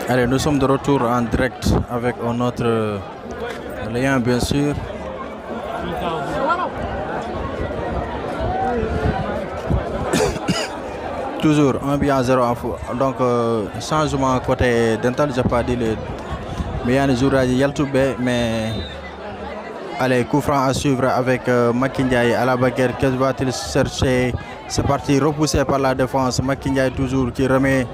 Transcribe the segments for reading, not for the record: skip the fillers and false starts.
Allez, nous sommes de retour en direct avec un autre lien, bien sûr. Toujours 1 but à 0. Donc, changement côté Dental, je n'ai pas dit mais il y a un jour à Yaltoubé, mais allez, coup franc à suivre avec Makindiaï à la baguette. Qu'est-ce va-t-il chercher? C'est parti, repoussé par la défense. Makindiaï toujours qui remet.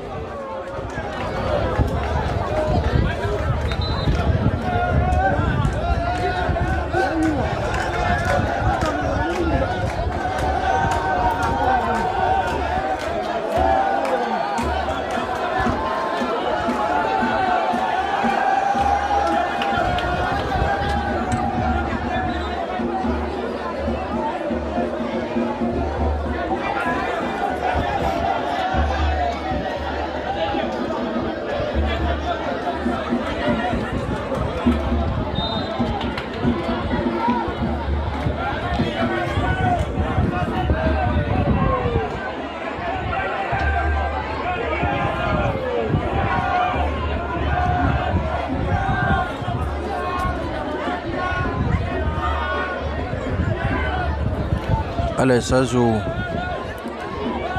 Allez, ça joue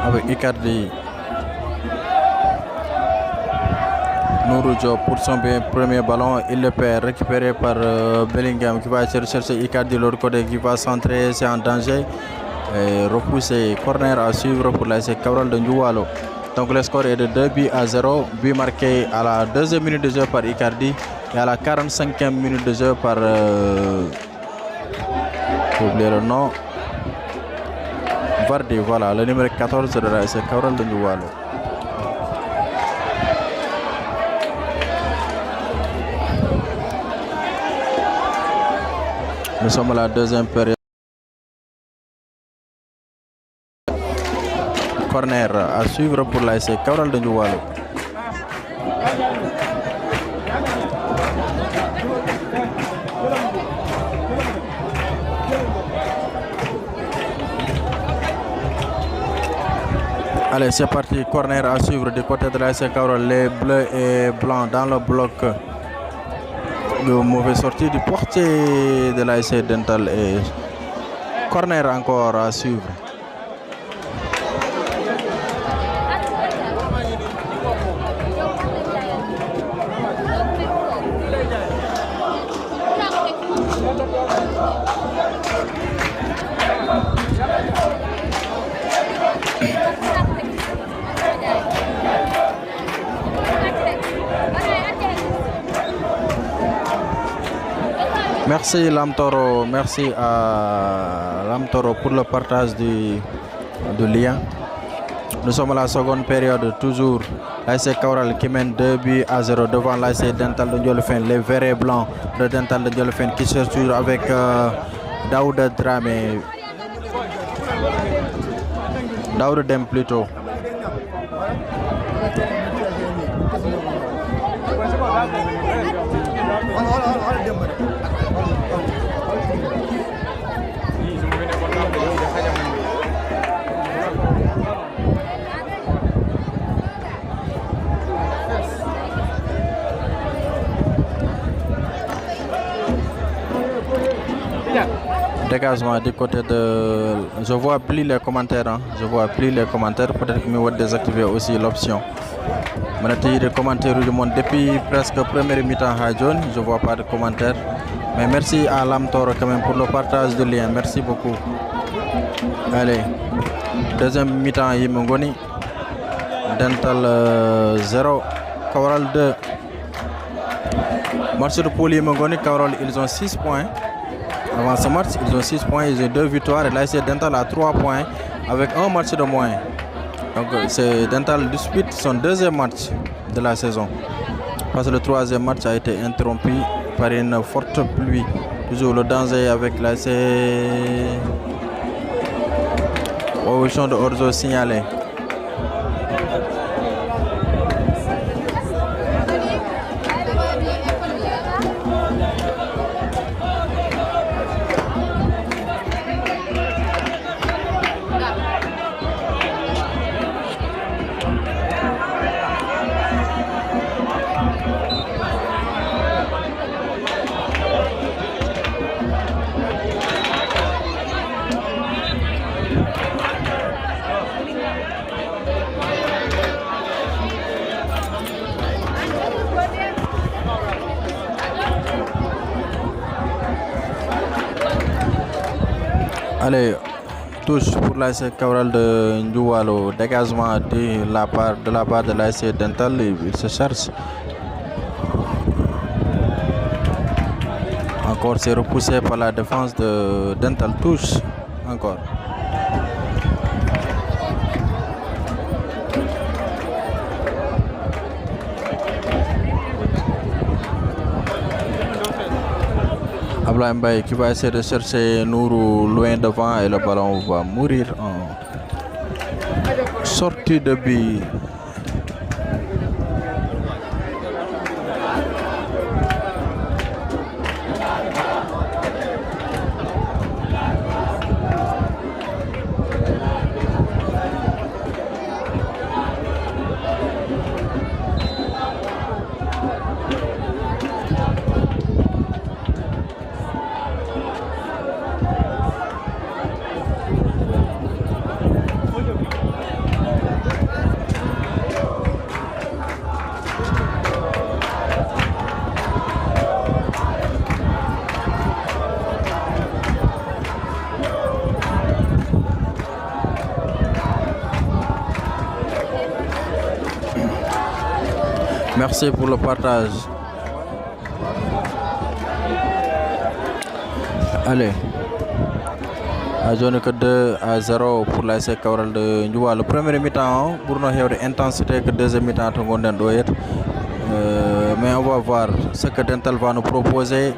avec Icardi. Nourou Diop pour son premier ballon, il le perd, récupéré par Bellingham qui va essayer de chercher Icardi de l'autre côté qui va centrer, c'est en danger. Et repoussé, corner à suivre pour l'AS Cabral de Njoualo. Donc le score est de 2 buts à 0, but marqué à la 2e minute de jeu par Icardi et à la 45e minute de jeu par... j'ai oublié le nom. Vardy, voilà, le numéro 14 de l'AS Cabral de Njoualo. Nous sommes à la 2e période. Corner à suivre pour l'AS Cabral de Njoualo. Allez, c'est parti, corner à suivre du côté de l'AS Cabral, les bleus et blancs dans le bloc. Le mauvais sortie du portier de l'AS Dental et corner encore à suivre. Merci Lamtoro, merci à Lamtoro pour le partage du lien. Nous sommes à la seconde période, toujours l'AS Cabral qui mène 2 buts à 0 devant l'AS Dental de Ndiolofène, les verts et blancs de Dental de Ndiolofène qui cherchent toujours avec Daouda Dramé. Daouda Dem plutôt. Dégagement du côté de... Je vois plus les commentaires. Hein. Je vois plus les commentaires. Peut-être que je vais désactiver aussi l'option. Je des commentaires du monde depuis presque première mi-temps. Je ne vois pas de commentaires. Mais merci à Lamtor quand même pour le partage de lien. Merci beaucoup. Allez. Deuxième mi-temps, Yimongoni. Dental 0. Cabral 2. Match de poule Yimongoni. Cabral, ils ont 6 points. Avant ce match, ils ont 6 points, ils ont 2 victoires et l'AS Dental a 3 points avec un match de moins. Donc c'est Dental dispute son deuxième match de la saison. Parce que le troisième match a été interrompu par une forte pluie. Toujours le danger avec l'AS. Position de Orzo signalé. Allez, touche pour l'ASC Cabral de Ndioualo, dégagement de la part de l'ASC Dental, il se cherche. Encore c'est repoussé par la défense de Dental, touche encore. Ablaye Mbaye qui va essayer de chercher Nourou loin devant et le ballon va mourir en sortie de but. Merci pour le partage. Allez. À zone que 2-0 pour l'ASC Cabral de Ndioualo. Le premier mi-temps, pour nous, il y a une intensité que deuxième mi-temps, mais on va voir ce que Dental va nous proposer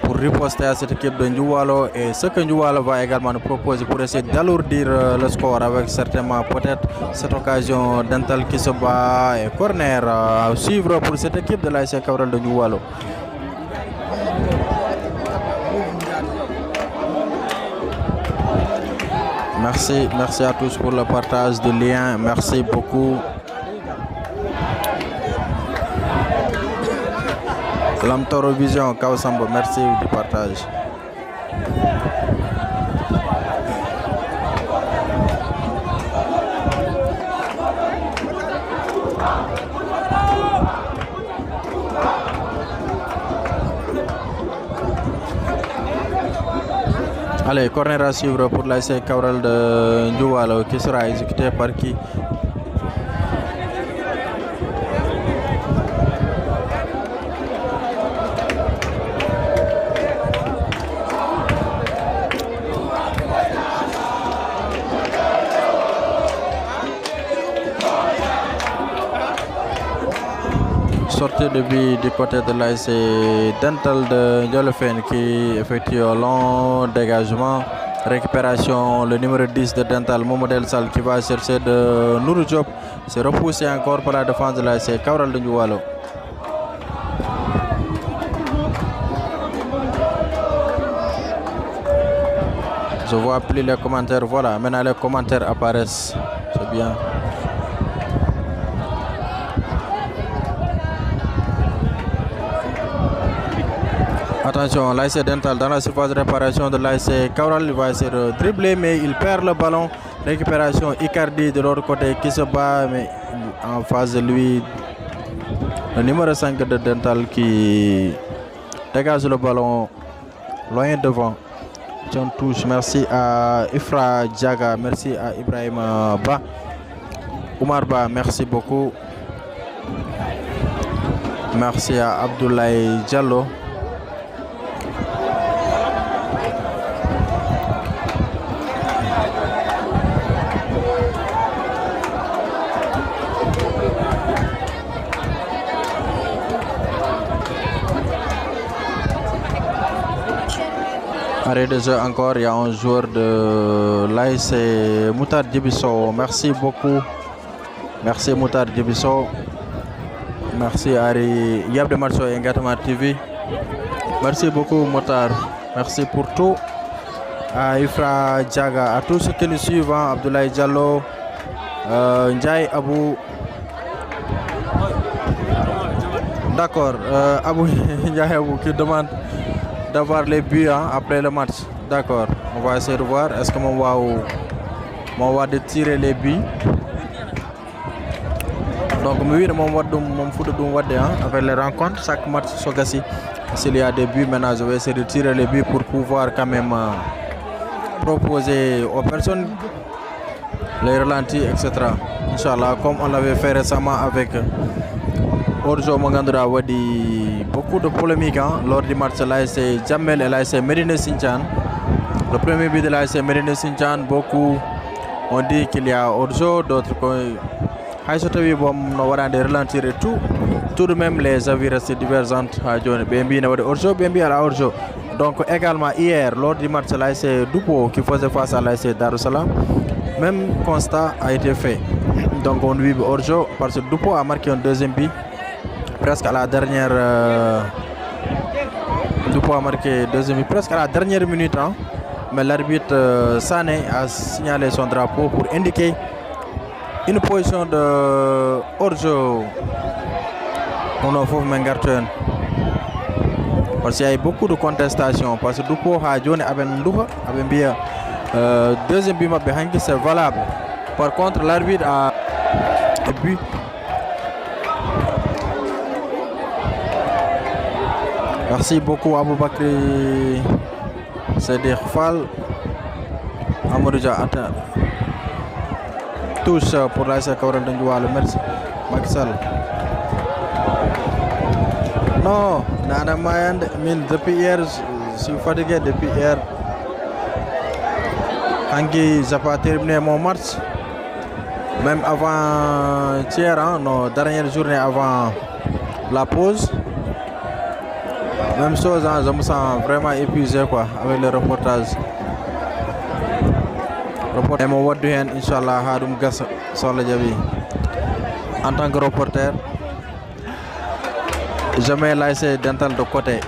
pour riposter à cette équipe de Ndioualo et ce que Ndioualo va également nous proposer pour essayer d'alourdir le score avec certainement peut-être cette occasion Dental qui se bat et corner à suivre pour cette équipe de l'ASC Cabral de Ndioualo. Merci à tous pour le partage de liens, merci beaucoup. Lamtoro Vision, Kaosambo, merci du partage. Allez, corner à suivre pour l'ASC Cabral de Ndioualo qui sera exécuté par qui? Sortie de but du côté de l'ASC Dental de Ndiolofène qui effectue un long dégagement. Récupération, le numéro 10 de Dental, Momodel Sal qui va chercher de Nourou Diop. C'est repoussé encore par la défense de l'ASC Cabral de Ndioualo. Je vois plus les commentaires. Voilà, maintenant les commentaires apparaissent. C'est bien. Attention, l'ASC Dental dans la surface de réparation de l'ASC Cabral, il va essayer de dribbler mais il perd le ballon. Récupération Icardi de l'autre côté qui se bat mais en face de lui le numéro 5 de Dental qui dégage le ballon loin devant. John touche, merci à Ifra Diaga, merci à Ibrahim Ba. Oumar Ba, merci beaucoup. Merci à Abdoulaye Diallo. Arrêt de jeu encore, il y a un joueur de l'ASC Moutar Djibiso. Merci beaucoup. Merci Moutar Djibiso. Merci Ari Yabde Marso et Ngatama TV. Merci beaucoup Moutar. Merci pour tout. À Ifra Diaga, à tous ceux qui nous suivent, Abdoulaye Diallo, Ndiaye Abou. D'accord, Abou Ndiaye Abou qui demande d'avoir les buts après le match. D'accord, on va essayer de voir. Est-ce que mon va de tirer les buts? Donc, avec les rencontres, chaque match s'il y a des buts, maintenant je vais essayer de tirer les buts pour pouvoir quand même proposer aux personnes les ralentis, etc. Inch'Allah, comme on l'avait fait récemment avec Orjo Magandra Wadi, beaucoup de polémiques lors du match l'ASC Jamel et l'ASC Médina Sinthiane. Le premier but de l'ASC Médina Sinthiane, beaucoup ont dit qu'il y a Orjo, d'autres Haïsotawi bom no warande ralentir et tout de même les avis restent divergentes à John Bembi na Orjo, Bembi à la Orjo. Donc également hier lors du match l'ASC Doupo qui faisait face à l'ASC Darussalam, même constat a été fait. Donc on vit Orjo parce que Doupo a marqué un deuxième but presque à la dernière Doupo a marqué deuxième but presque à la dernière minute mais l'arbitre Sané a signalé son drapeau pour indiquer une position de Orjo on a fait Mengarten parce qu'il y a eu beaucoup de contestations parce que Doupo a joué avec Ndoufa avec bien deuxième but c'est valable. Par contre l'arbitre a but. Merci beaucoup Aboubakry Sedir Fall. Amadou Dia atteint touche pour l'ASC Kaolack de Ndioualo. Merci Macky Sall. Non, Nana Mayande, depuis hier, je suis fatigué depuis hier. Anguille, j'ai pas terminé mon match. Même avant hier, nos dernières journées avant la pause. Même chose, je me sens vraiment épuisé quoi, avec le reportage. Et mon word Inch'Allah, Hadoum Gass sur le Djabi. En tant que reporter, je mets l'ASC Dental de côté.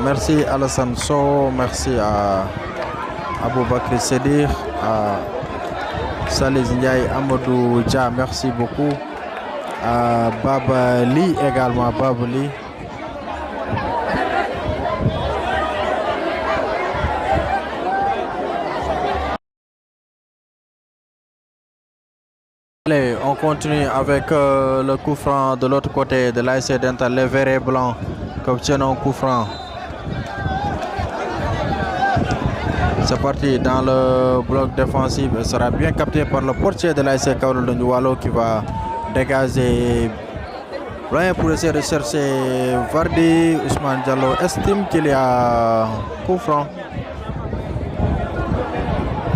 Merci Alassane Sow, merci à Aboubakry Sedir, à Salih Ndiaye, Amadou Dia, merci beaucoup. À Baba Li également, Baba Li. Allez, on continue avec le coup franc de l'autre côté de l'ASC Dental, les verts et blancs qui obtiennent un coup franc. C'est parti dans le bloc défensif, il sera bien capté par le portier de l'ASC Kaolack de Ndioualo qui va dégager rien pour essayer de chercher Vardy. Ousmane Diallo estime qu'il y a coup franc.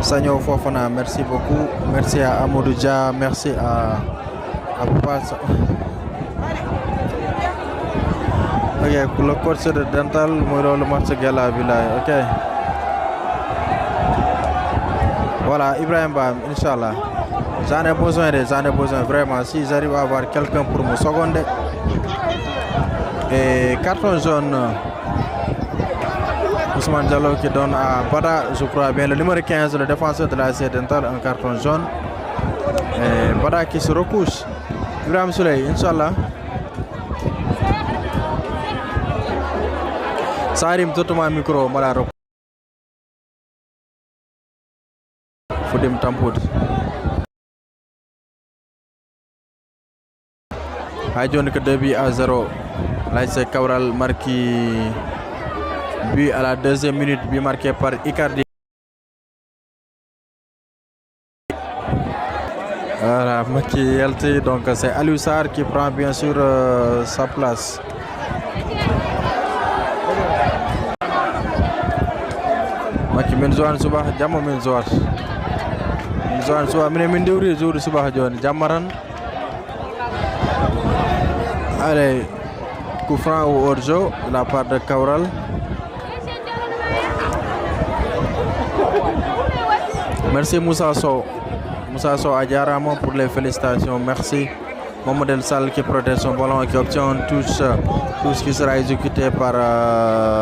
Sanyo Fofana, merci beaucoup. Merci à Amadou Dia, merci à Papa. Ok, pour le coach de Dental, le match Gala Villa. Ok. Voilà, Ibrahim Bam, Inch'Allah. J'en ai besoin vraiment. Si j'arrive à avoir quelqu'un pour me seconder. Et carton jaune. Ousmane Diallo qui donne à Bada, je crois bien, le numéro 15, le défenseur de l'ASC Dental, un carton jaune. Et Bada qui se recouche. Ibrahim Souley, Inch'Allah. Sarim tout mon micro, Malaro. Foudim Tampoud. Aïdjon que 2-0. L'ASC Kaolack marqué. But à la deuxième minute, but marqué par Icardi. Voilà, Maki LT, donc c'est Aliou Sarr qui prend bien sûr sa place. Maki Menzoan Subah, Jamo Menzoan. Menzoan Subah, Mendewri, jour Subah John, Jamaran. Allez, coup franc ou hors-jeu de la part de Kaolack. Merci Moussa Sow. Moussa Sow à Diarama pour les félicitations. Merci. Mohamed Sall qui protège son ballon et qui obtient tout ce qui sera exécuté par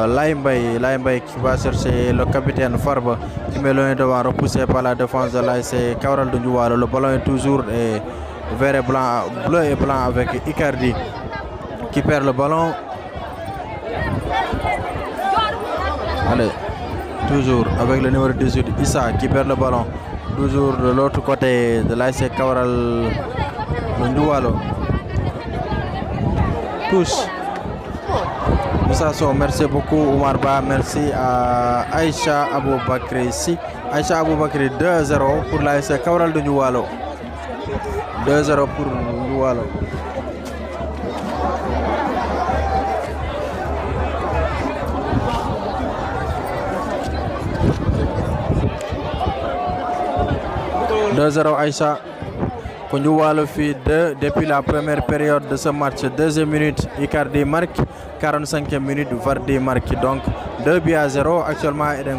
Laïmbay qui va chercher le capitaine Farba qui met loin devant, repoussé par la défense de l'ASC Kaolack de Ndioualo. Le ballon est toujours vert et blanc, bleu et blanc avec Icardi qui perd le ballon. Allez. Toujours avec le numéro 18, Issa qui perd le ballon. Toujours de l'autre côté de l'ASC Kaolack de Ndioualo. Touche. Moussa Sow, merci beaucoup. Oumar Ba, merci à Aïcha Aboubakri. Si Aïcha Aboubakri 2-0 pour l'ASC Kaoral de Nioualo. 2-0 pour Nioualo. Aïcha. Kondoualo fait 2 depuis la première période de ce match. Deuxième minute, Icardi marque. 45e minute, Vardy marque. Donc 2-0 actuellement. Il y a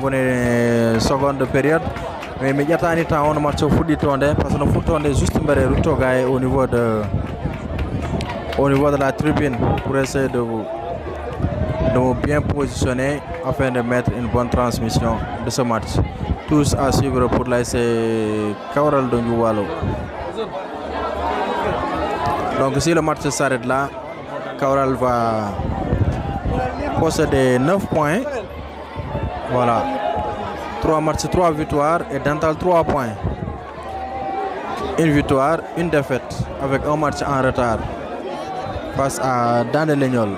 une seconde période. Mais immédiatement, on a match au foot parce que nous footons juste au niveau de la tribune pour essayer de vous bien positionner afin de mettre une bonne transmission de ce match. Tous à suivre pour l'ASC Kaoral de Nioualo. Donc si le match s'arrête là, Kaoral va posséder 9 points. Voilà. 3 matchs, 3 victoires et Dental 3 points. Une victoire, une défaite avec un match en retard face à Dan Legnol.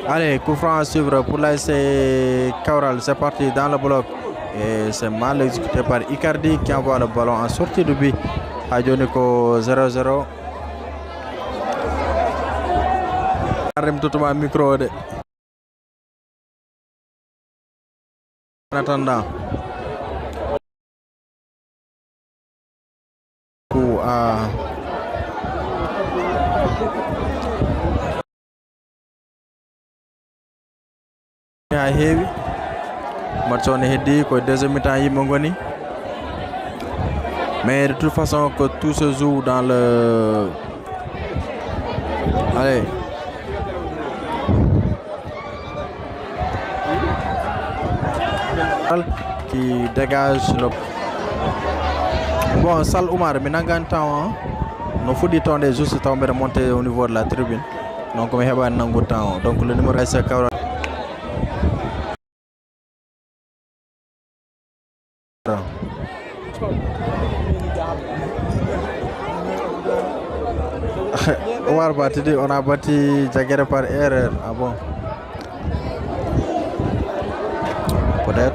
Allez, coup franc à suivre pour l'ASC Kaoral. C'est parti dans le bloc. Et c'est mal exécuté par Icardi qui envoie le ballon en sortie de but à Dioniko 0-0. Arrête tout le micro. En attendant, coup à heavy. Match on est dit que deuxième mi-temps yi mongoni. Mais de toute façon que tout se joue dans le allez. Qui dégage le bon Sal Oumar mais temps nous faut détendre juste tomber remonter au niveau de la tribune donc on va nangu temps donc le numéro est Kaoral Oumar Ba dit on a battu Jaguar par erreur. Ah bon, peut-être.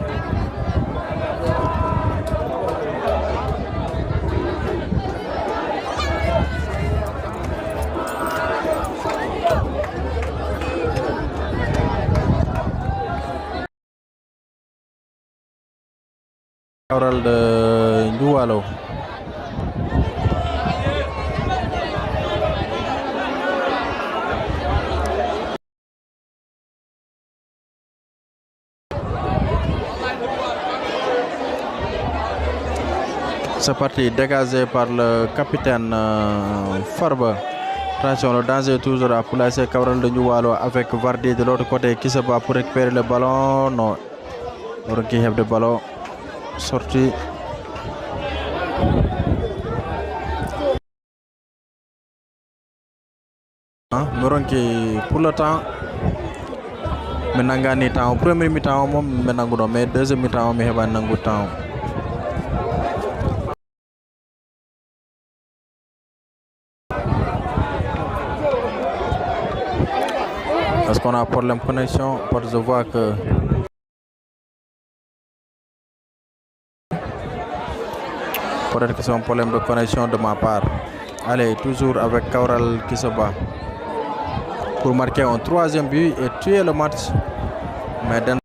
Kaoral de Nioualo. C'est parti, dégagé par le capitaine Farba. Attention, le danger est toujours à placer Kaoral de Nioualo avec Vardy de l'autre côté qui se bat pour récupérer le ballon. Non, qui a le ballon sorti. Moronki pour le temps. Maintenant, ni temps. Premier mi-temps, maintenant, mais deuxième mi-temps, mais il temps. Est-ce qu'on a un problème de connexion? Parce que je vois que peut-être que c'est un problème de connexion de ma part. Allez, toujours avec Kaoral qui se bat pour marquer un troisième but et tuer le match. Mais la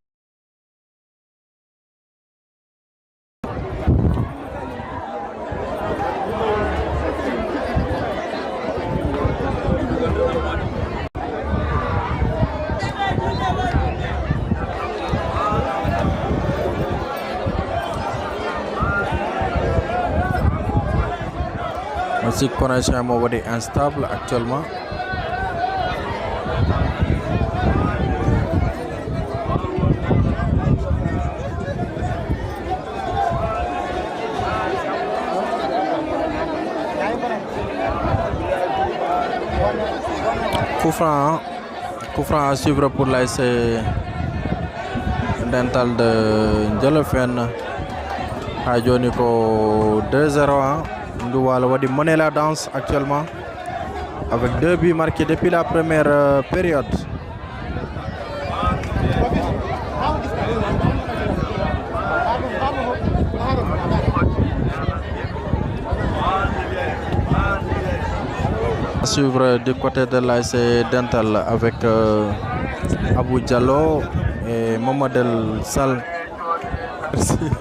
connexion est instable actuellement. Coup franc à suivre pour l'ASC Dental de Ndiolofène. À Dioniko 2-0. Nioualo va mener la danse actuellement avec 2 buts marqués depuis la première période. suivre du côté de l'ASC Dental avec Abou Diallo et Mamadel Sall.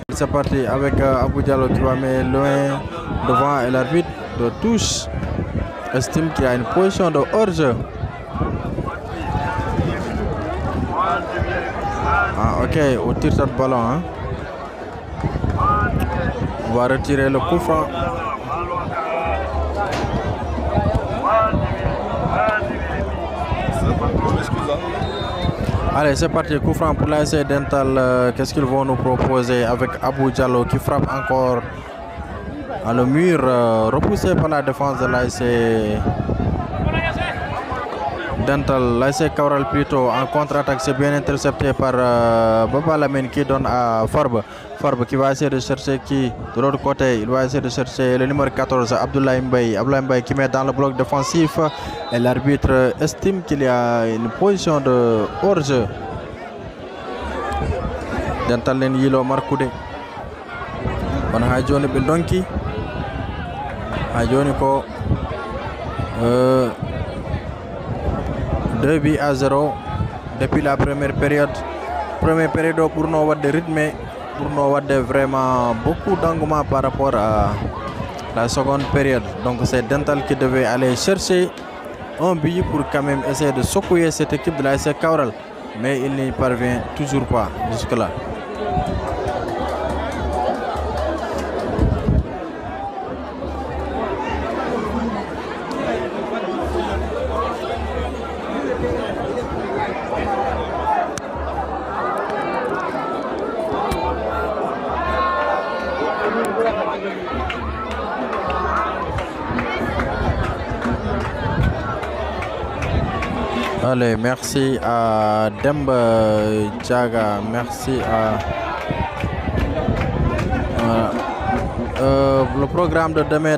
C'est parti avec Abou Diallo qui va mettre loin devant et l'arbitre de touche estime qu'il y a une position de hors-jeu. Ah, ok, au tir de ballon. Hein. On va retirer le coup franc. Allez, c'est parti, coup franc pour l'ASC Dental. Qu'est-ce qu'ils vont nous proposer avec Abou Diallo qui frappe encore à le mur, repoussé par la défense de l'ASC Dental. L'ASC Cabral plutôt en contre-attaque, c'est bien intercepté par Baba Lamine qui donne à Farbe. Farbe qui va essayer de chercher qui de l'autre côté, il va essayer de chercher le numéro 14, Abdoulaye Mbaye. Abdoulaye Mbaye qui met dans le bloc défensif et l'arbitre estime qu'il y a une position de hors-jeu. Dental len yilo markude. On a joni be donki. A joni ko 2 buts à 0 depuis la première période. Première période pour nous avoir de rythme, pour nous avoir vraiment beaucoup d'engouement par rapport à la seconde période. Donc c'est Dental qui devait aller chercher un but pour quand même essayer de secouer cette équipe de l'ASC Cabral. Mais il n'y parvient toujours pas jusque-là. Allez, merci à Demba Diaga, merci à le programme de demain.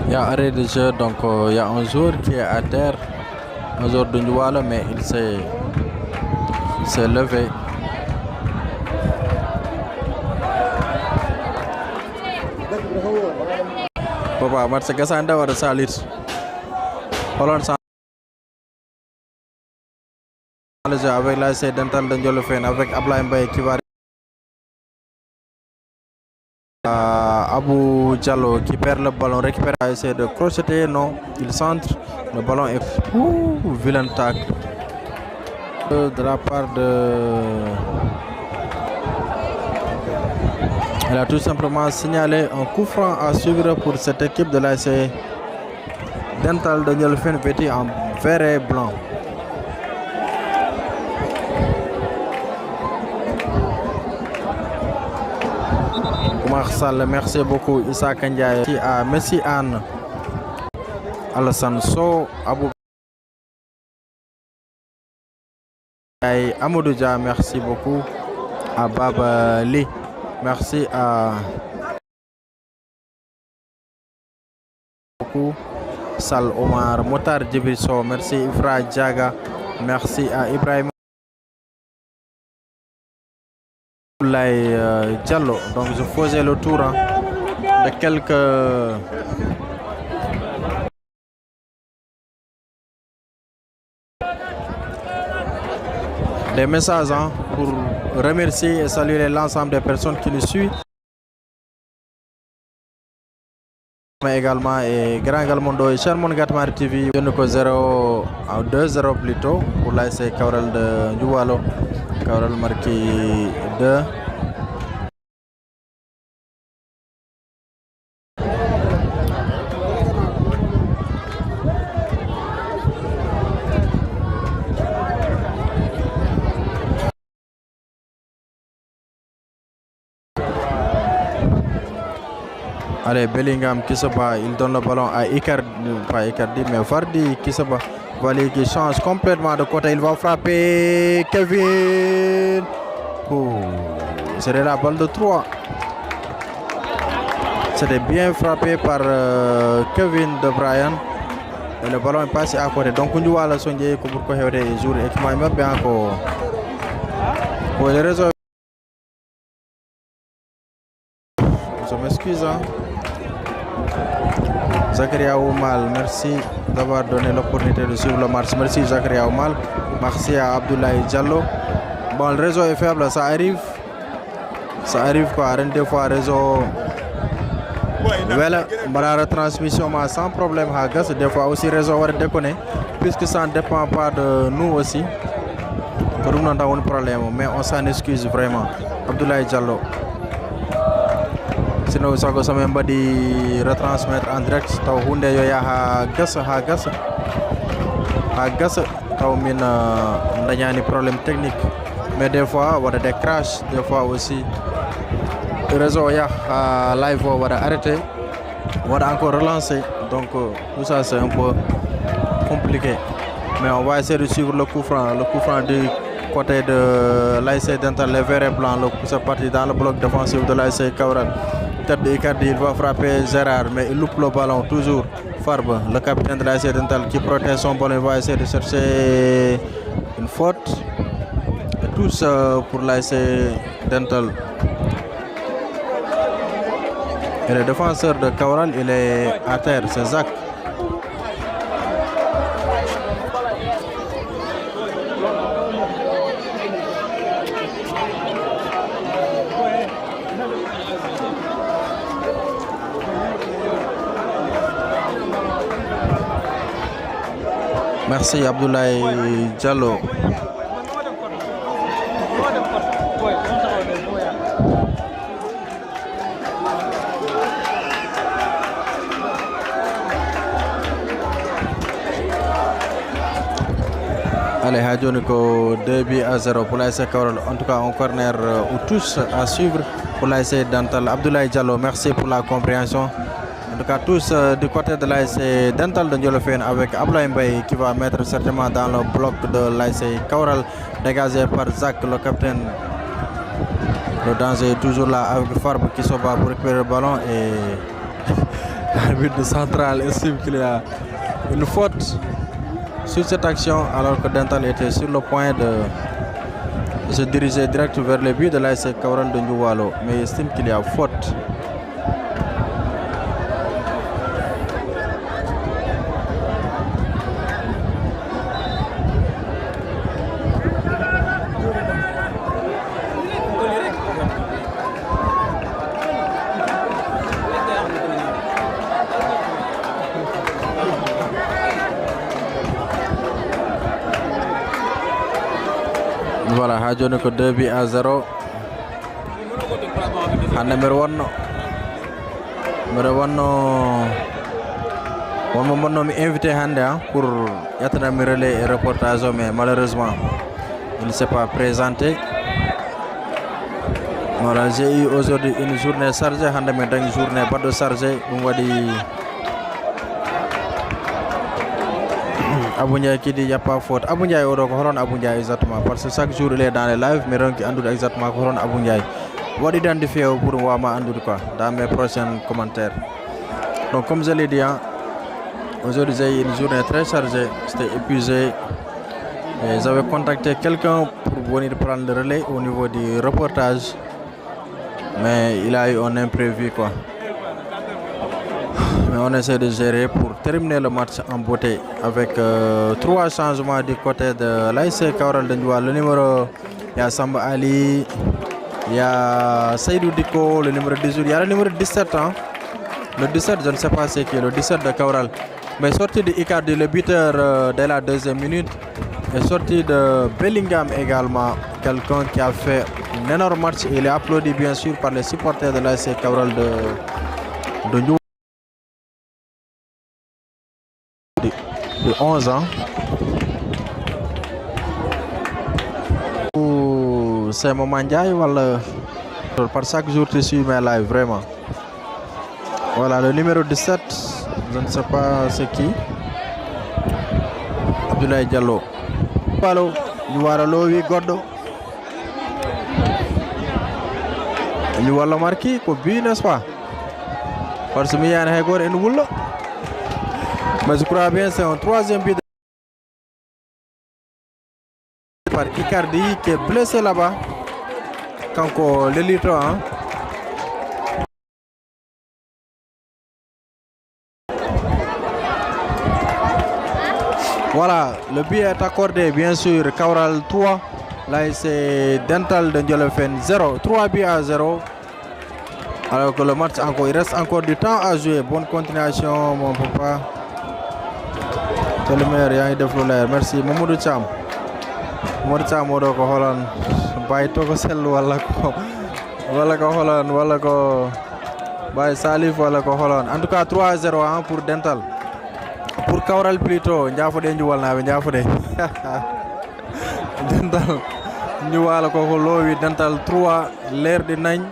Il y a arrêt de jeu, donc il y a un joueur qui est à terre. Un joueur de Ndouala, mais il s'est levé. Papa, match Gassanda va salir. Hollande avec l'ASC Dental de Ndiolofène, avec Ablaye Mbaye qui va Abou Diallo qui perd le ballon, récupère, essaie de crocheter, non, il centre, le ballon est vilain tacle de la part de... Elle a tout simplement signalé un coup franc à suivre pour cette équipe de l'ASC Dental de Ndiolofène vêtue en vert et blanc. Marsal, merci beaucoup. Issa Kandiaye à Messi Anne, Alassane Sow, Abou Amadou Dia, merci beaucoup. À Baba Li, merci à beaucoup. Sal Omar, Motar Djibriso, merci Ifra Diaga, merci à Ibrahim Diallo. Donc je faisais le tour de quelques des messages pour remercier et saluer l'ensemble des personnes qui nous suivent. Mais également et Grand Galmondo et Charmon Gatmar TV 0 à 2-0 plutôt pour l'ASC Cabral de Ndioualo. Cabral marqué 2. Allez, Bellingham qui se bat, il donne le ballon à Icardi, pas Icardi, mais Vardy qui se bat. Vardy qui change complètement de côté, il va frapper Kevin. Oh, c'est la balle de 3. C'était bien frappé par Kevin De Bruyne. Et le ballon est passé à côté. Donc, on doit la soigner pour que les jours et qui m'a bien encore. Pour les raisons. Je m'excuse. Hein. Zakaria Oumal, merci d'avoir donné l'opportunité de suivre le match. Merci Zakaria Oumal. Merci à Abdoulaye Diallo. Bon, le réseau est faible, ça arrive. Ça arrive quoi, des fois, réseau. Voilà, la retransmission sans problème à Gas. Des fois aussi, réseau va déconner. Puisque ça ne dépend pas de nous aussi. Pour nous, on a un problème. Mais on s'en excuse vraiment. Abdoulaye Diallo. Sinon, ça va même pas de retransmettre en direct. Tau hunde yo ya ha gas. Tau min ndanyani problème technique. Mais des fois, on a des crashs. Des fois aussi, le réseau ya live va arrêter. On va encore relancer. Donc, tout ça c'est un peu compliqué. Mais on va essayer de suivre le coup franc. Le coup franc du côté de l'ASC Dental, les verts et blancs. C'est parti dans le bloc défensif de l'ASC Cabral. Tête de Icardi, il va frapper Gérard, mais il loupe le ballon toujours. Farbe, le capitaine de l'ASC Dental qui protège son ballon, il va essayer de chercher une faute. Et tous pour l'ASC Dental. Et le défenseur de Cabral, il est à terre, c'est Zach. Merci Abdoulaye Diallo. Allez, Hadjoniko 2-0 pour l'ASC Cabral. En tout cas, un corner ou tous à suivre pour l'ASC Dental. Abdoulaye Diallo, merci pour la compréhension. En tout cas, tous du côté de l'ASC Dental de Ndiolofène avec Abdoulaye Mbaye qui va mettre certainement dans le bloc de l'ASC Cabral, dégagé par Zach, le capitaine. Le danger est toujours là avec Farbe qui se bat pour récupérer le ballon et l'arbitre central estime qu'il y a une faute sur cette action alors que Dental était sur le point de se diriger direct vers le but de l'ASC Cabral de Ndioualo, mais il estime qu'il y a faute. Voilà, Hadjone ko 2-0. Hande numéro 1 mi invité hande pour yatana mi relais et reportage, mais malheureusement il ne s'est pas présenté. Voilà, j'ai eu aujourd'hui une journée chargée, hande mi dañi journée baddo chargée, dum wadi Abou Ndiaye qui dit il n'y a pas faute. Abou Ndiaye ko horon Abou Ndiaye exactement, parce que chaque jour il est dans les lives, mais ronki andude exactement ko horon Abou Ndiaye. What identifié pour wama andude quoi dans mes prochains commentaires. Donc comme je l'ai dit, aujourd'hui j'ai eu une journée très chargée, j'étais épuisé. Et j'avais contacté quelqu'un pour venir prendre le relais au niveau du reportage, mais il a eu un imprévu quoi. Mais on essaie de gérer pour terminer le match en beauté avec 3 changements du côté de l'ASC Cabral de Ndioualo. Le numéro, il y a Samba Ali, il y a Seydou Diko, le numéro 18, il y a le numéro 17. Le 17, je ne sais pas c'est qui, le 17 de Cabral. Mais sorti de Icardi, le buteur dès la deuxième minute, et sorti de Bellingham également, quelqu'un qui a fait un énorme match. Il est applaudi bien sûr par les supporters de l'ASC Cabral de Ndioualo. De 11 ans. C'est Maman Ndiaye wala par chaque jour tu suis mes lives vraiment. Voilà le numéro 17, je ne sais pas c'est qui. Abdoulaye Diallo. Palo, Ndioualo wi goddo. Ndioualo marqué ko bi n'est-ce pas? parce que Miyane Hegor et Nouveau. Mais je crois bien c'est un troisième but par Icardi qui est blessé là-bas. Quand l'élite, hein. Voilà, le but est accordé bien sûr. Kaural 3. Là c'est Dental de Ndiolofène 0. 3 buts à 0. Alors que le match encore, il reste encore du temps à jouer. Bonne continuation mon papa. C'est le meilleur, il y a de fleurs. Merci Mamadou Cham. Mamadou Cham moo doo ko xooloon bàyyi too ko seetlu wala ko xooloon wala ko bàyyi Salif wala ko xooloon. En tout cas 3-0 hein, pour Dental. Pour Kaural plutôt njaafude njuwal naaɓe njaafude Dental njuwala ko loowi Dental 3 leerɗi nañ.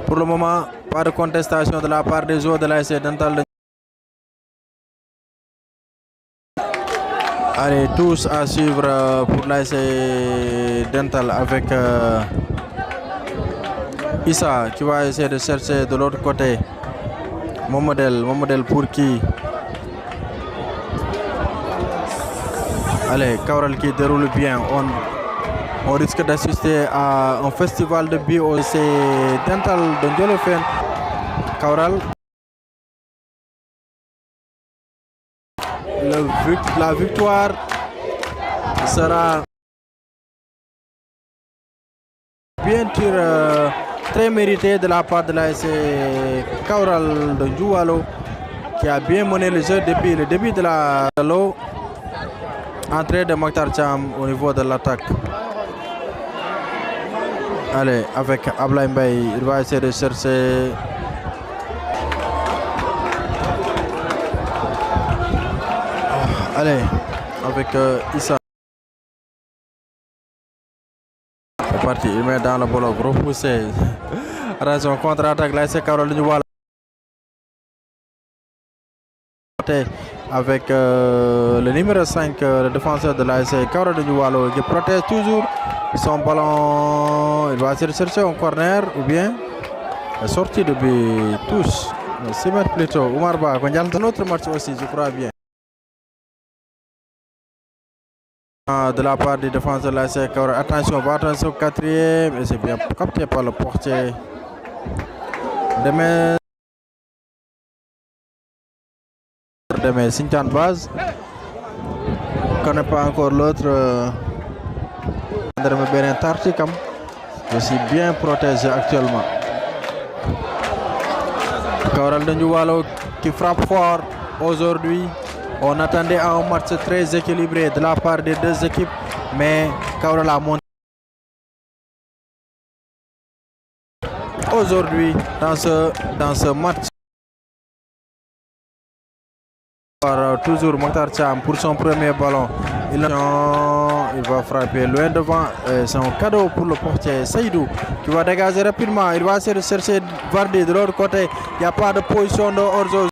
Pour le moment pas de contestation de la part des joueurs de l'ASC Dental. Allez, tous à suivre pour l'ASC Dental avec Issa qui va essayer de chercher de l'autre côté. Mon modèle pour qui? Allez, Kaural qui déroule bien. On risque d'assister à un festival de bio au ASC Dental de Ndiolofène. Kaural. La victoire sera bien sûr très méritée de la part de l'ASC Kaural de Ndioualo qui a bien mené le jeu depuis le début de la lot. Entrée de Mokhtar Cham au niveau de l'attaque. Allez, avec Ablaye Mbaye, il va essayer de chercher. Allez, avec Issa. C'est parti, il met dans le bloc, repoussé. Attention, contre-attaque, là c'est Karol Ndioualo. Avec le numéro 5, le défenseur de l'ASC Karol Ndioualo qui protège toujours son ballon. Il va essayer de chercher un corner ou bien la sortie de but. Touche, 6 mètres plus tôt. Oumar Ba, quand il y a un autre match aussi, je crois bien. De la part des défenseurs de l'ASC Karol. Attention, va attention au quatrième. Et c'est bien capté par le portier. Demain. Mais Sintian Baz ne connaît pas encore l'autre. Je suis bien protégé actuellement. Kaural de Ndioualo qui frappe fort aujourd'hui. On attendait un match très équilibré de la part des deux équipes, mais Kaural a monté aujourd'hui dans ce match. Toujours Mokhtar Cham pour son premier ballon. Il va frapper loin devant. C'est un cadeau pour le portier Saïdou qui va dégager rapidement. Il va essayer de chercher Vardy de l'autre côté. Il n'y a pas de position de hors-jeu.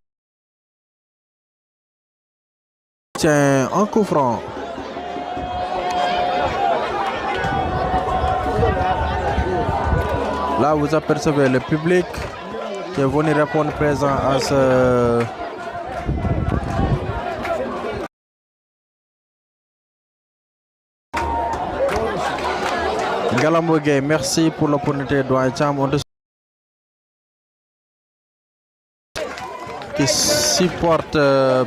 Tiens, un coup franc. Là, vous apercevez le public qui est venu répondre présent à ce. Galambo Gueye, merci pour l'opportunité de Cham qui supporte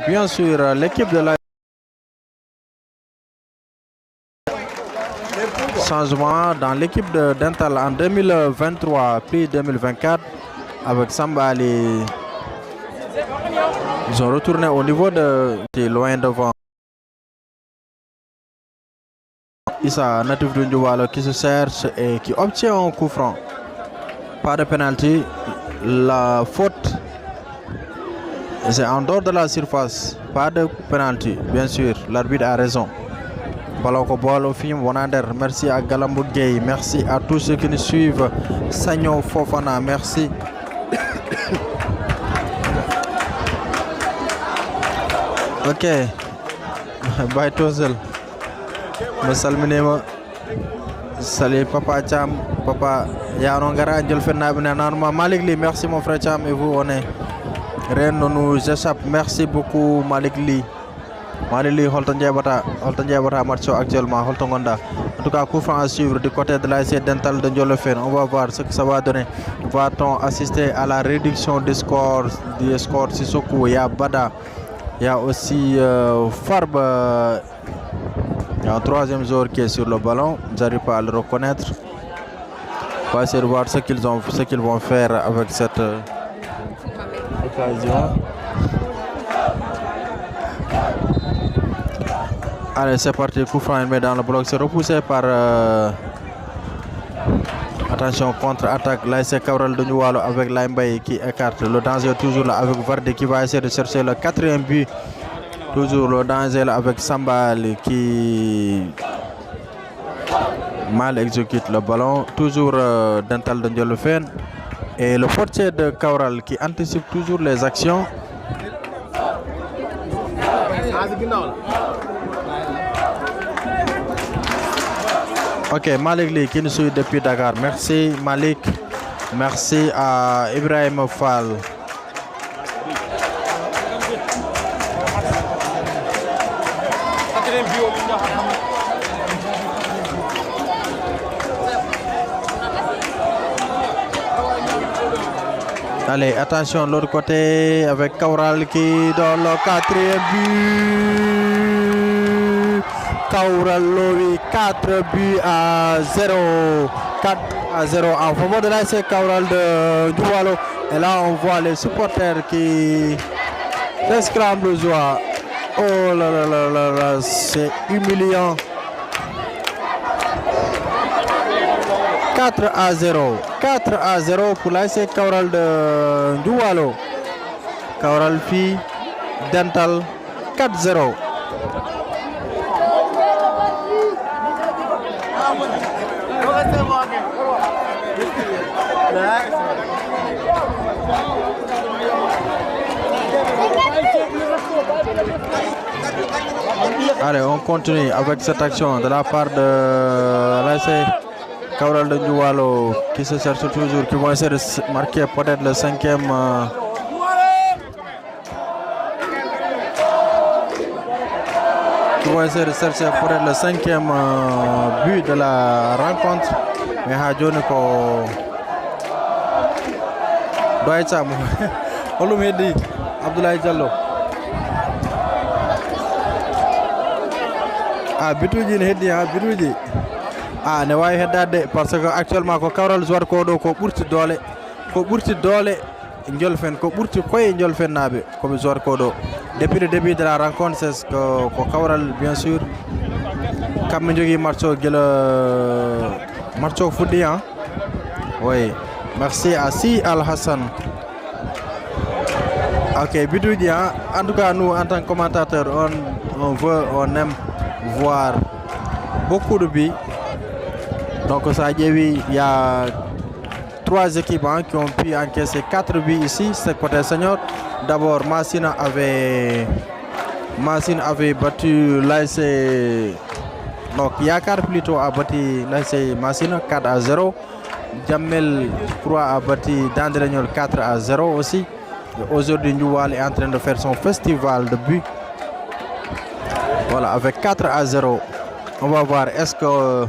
bien sûr l'équipe de la changement dans l'équipe de Dental en 2023 puis 2024 avec Samba Ali. Ils ont retourné au niveau de loin devant. Issa, natif de Ndioualo, qui se cherche et qui obtient un coup franc. Pas de penalty. La faute, c'est en dehors de la surface. Pas de penalty, bien sûr. L'arbitre a raison. Ballon au bol au film Bonander. Merci à Galambo Gueye. Merci à tous ceux qui nous suivent. Sagno Fofana, merci. Ok. Bye Tozel. Je salue Papa Cham, Papa Yarongara Ndiolfena Normalement Malik Ly, merci mon frère Cham, et vous on est. Rien ne nous échappe, merci beaucoup Malik Ly. Malik Ly, Holton Diabata Matcho actuellement, Holton Gonda. En tout cas, coup franc à suivre du côté de l'ASC Dental de Ndiolofène. On va voir ce que ça va donner. Va-t-on assister à la réduction des scores Sissoko, il y a Bada, il y a aussi Farb. Il y a un troisième joueur qui est sur le ballon, j'arrive pas à le reconnaître. On va essayer de voir ce qu'ils vont faire avec cette occasion. Allez, c'est parti, coup franc met dans le bloc, c'est repoussé par attention, contre-attaque, l'ASC Cabral de Ndioualo avec Laimbaye qui écarte. Le danger toujours là avec Vardy qui va essayer de chercher le 4e but. Toujours le danger là avec Sambal qui mal exécute le ballon. Toujours Dental de Ndiolofène. Et le portier de Cabral qui anticipe toujours les actions. Ok, Malik Ly qui nous suit depuis Dakar. Merci Malik. Merci à Ibrahim Fall. Allez, attention, de l'autre côté avec Cabral qui donne le 4e but. Cabral Lovi, 4 buts à 0. 4 à 0 en faveur de l'ASC Cabral de Ndioualo. Et là, on voit les supporters qui s'exclament de joie. Oh là là là là là, c'est humiliant. 4 à 0. 4 à 0 pour l'ASC Cabral de Ndioualo. Cabral Fi, Dental, 4-0. Allez, on continue avec cette action de la part de l'ASC Cabral de Ndioualo qui se cherche toujours, qui vont essayer de marquer peut-être le 5e. Qui vont essayer de chercher peut-être le 5e but de la rencontre. Mais Hadjoni ko Doy Cham. Olum heddi Abdoulaye Diallo. Bituji ne heddi bituji. Ne wawi heddade parce que actuellement ko Cabral joueur ko do ko ɓurti doole Ndiolofène, ko ɓurti koye Ndiolofène naɓe koɓe joueur ko do. Depuis le début de la rencontre, c'est ko Cabral bien sûr kamɓe jogui match o guila match o fuddi hein. Oui, merci à Si Al Hassan. Ok, bituji hein. En tout cas nous en tant que commentateur on aime voir beaucoup de buts. Donc ça il y a 3 équipes qui ont pu encaisser 4 buts ici, c'est côté senior. D'abord Massina avait battu l'ASC, donc Yakar plutôt a battu l'ASC Massina 4 à 0. Jamel Croix a battu Dandregnol 4 à 0 aussi. Aujourd'hui Ndioualo est en train de faire son festival de buts. Voilà, avec 4 à 0. On va voir, est-ce que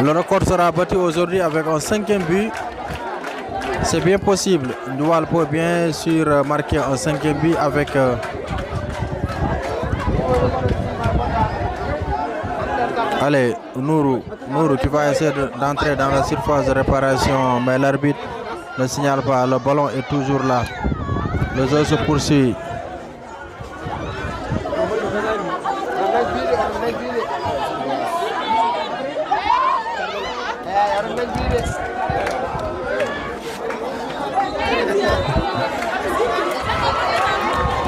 le record sera battu aujourd'hui avec un 5e but? C'est bien possible. Ndioualo peut bien sûr marquer un 5e but avec allez, Nourou qui va essayer d'entrer dans la surface de réparation, mais l'arbitre ne signale pas. Le ballon est toujours là. Le jeu se poursuit.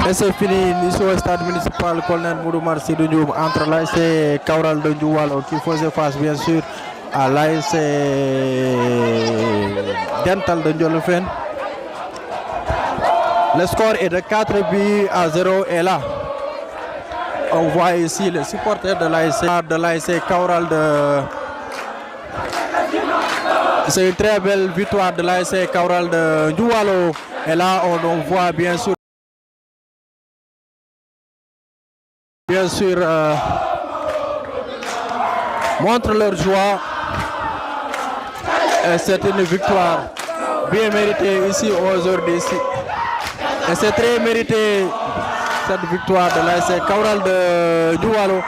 Et c'est fini ici au stade municipal Colonel Moudoumar Sidou Ndioum entre l'ASC Cabral de Ndioualo qui faisait face bien sûr à l'ASC Dental de Ndiolofène. Le score est de 4 buts à 0 et là on voit ici les supporters de l'ASC Cabral C'est une très belle victoire de l'ASC Cabral de Doualo. Et là, on voit bien sûr montre leur joie. Et c'est une victoire bien méritée ici aujourd'hui. Et c'est très mérité cette victoire de l'ASC Cabral de Doualo.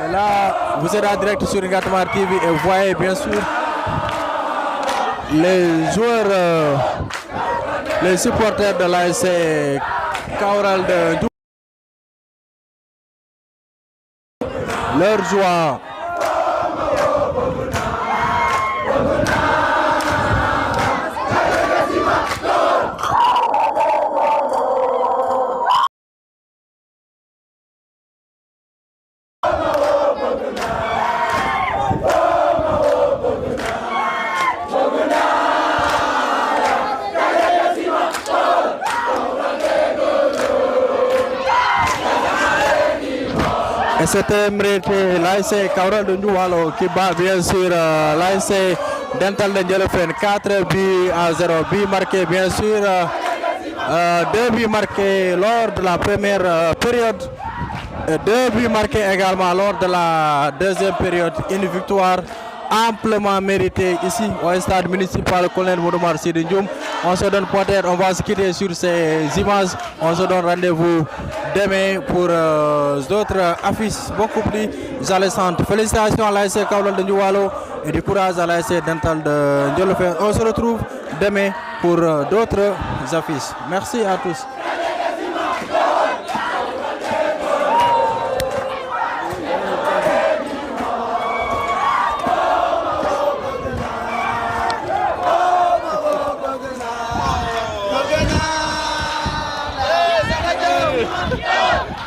Et là, vous êtes en direct sur Ngatamar TV et vous voyez bien sûr les joueurs, les supporters de l'ASC Cabral de Doualo. Leur joie. Et c'était mérité l'ASC Cabral de Doualo qui bat bien sûr l'ASC Dental de Ndiolofène 4 buts à 0. But marqué bien sûr, 2 buts marqués lors de la première période, et 2 buts marqués également lors de la deuxième période. Une victoire amplement méritée ici au stade municipal Colonel Moudoumar Sidi Ndioum. On se donne peut-être, on va se quitter sur ces images. On se donne rendez-vous demain pour d'autres affiches beaucoup plus alléchantes. Félicitations à l'ASC Cabral de Doualo et du courage à l'ASC Dental de Ndiolofène. On se retrouve demain pour d'autres affiches. Merci à tous. Yeah.